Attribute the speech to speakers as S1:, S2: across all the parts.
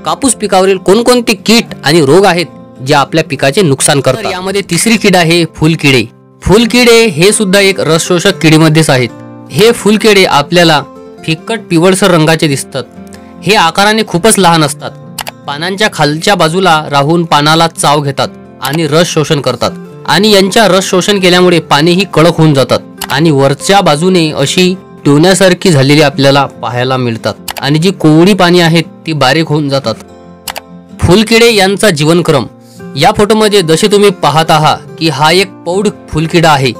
S1: कापूस पिकावरील कोणकोणते कीट आणि रोग आहेत जे आपल्या पिकाचे नुकसान करतात। यामध्ये तिसरी कीड आहे फुलकिडे। फुलकिडे हे सुद्धा एक रस शोषक किडीमध्येच आहेत। हे फुलकिडे आपल्याला फिकट पिवळसर रंगाचे दिसतात। हे आकाराने खूपच लहान असतात। पानांच्या खालच्या बाजूला राहून पानाला चाव घेतात आणि रस शोषण करतात आणि यांच्या रस शोषण केल्यामुळे पाने ही कडक होऊन जातात आणि वरच्या बाजूने अशी टोण्यासारखी झालेली आपल्याला पाहायला मिळतात आणि जी कोवळी पाने आहेत ती बारीक होऊन जातात। फुलकिडे यांचा जीवनक्रम या फोटोमध्ये जसे तुम्ही पाहत आहात की हा एक प्रौढ फुलकिडा आहे।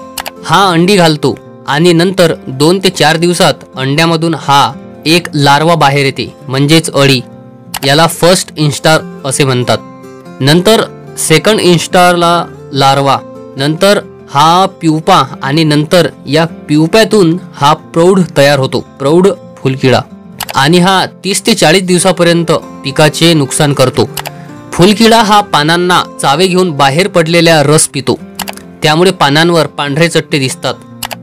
S1: हा अंडी घालतो आणि नंतर 2 ते 4 दिवसात अंड्यामधून हा एक लार्वा बाहेर येते म्हणजेच अळी। याला फर्स्ट इन्स्टार असे म्हणतात। नंतर सेकंड इन्स्टारला लार्वा, नंतर हा प्युपा आणि नंतर या प्युप्यातून हा प्रौढ तयार होतो, प्रौढ फुलकिडा। आणि हा 30 ते 40 दिवसापर्यंत पिकाचे नुकसान करतो। फुलकिडा हा पानांना चावे घेऊन बाहेर पडलेल्या रस पितो, त्यामुळे पानांवर पांढरे चट्टे दिसतात।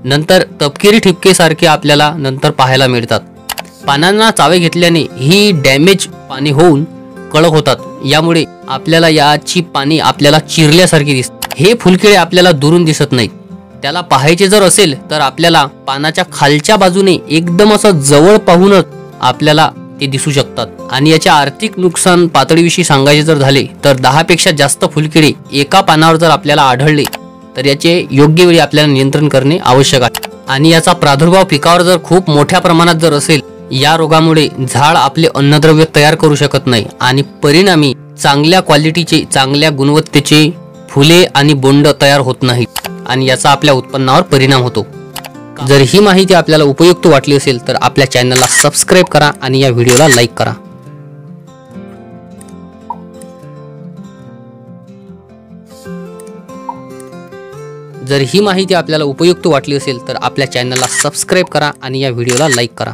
S1: नंतर तपकिरी ठिपके सारखे आपल्याला नंतर पाहायला मिळतात। पानांना चावे घेतल्याने ही डॅमेज पाने होऊन कडक होतात, यामुळे आपल्याला याची पाने आपल्याला चिरल्यासारखी दिसतात। हे फुलकिडे आपल्याला दुरून दिसत नाहीत। त्याला पाहायचे जर असेल तर आपल्याला पानाच्या खालच्या बाजूने एकदम असं जवळ पाहूनच आपल्याला ते दिसू शकतात। आणि याच्या आर्थिक नुकसान पातळीविषयी सांगायचे जर झाले तर 10 पेक्षा जास्त फुलकिडे एका पानावर जर आपल्याला आढळले तर याचे योग्य वेळी आपल्याला नियंत्रण करणे आवश्यक आहे। आणि याचा प्रादुर्भाव पिकावर जर खूप मोठ्या प्रमाणात जर असेल, या रोगामुळे झाड आपले अन्नद्रव्य तयार करू शकत नाही आणि परिणामी चांगल्या क्वालिटीचे, चांगल्या गुणवत्तेचे फुले आणि बोंड तयार होत नाहीत आणि याचा आपल्या उत्पन्नावर परिणाम होतो। जर ही माहिती आपल्याला उपयुक्त वाटली असेल तर आपल्या चॅनलला सबस्क्राइब करा आणि या व्हिडिओला लाईक करा। जर ही माहिती आपल्याला उपयुक्त वाटली असेल तर आपल्या चॅनलला सबस्क्राइब करा आणि या व्हिडिओला लाईक करा।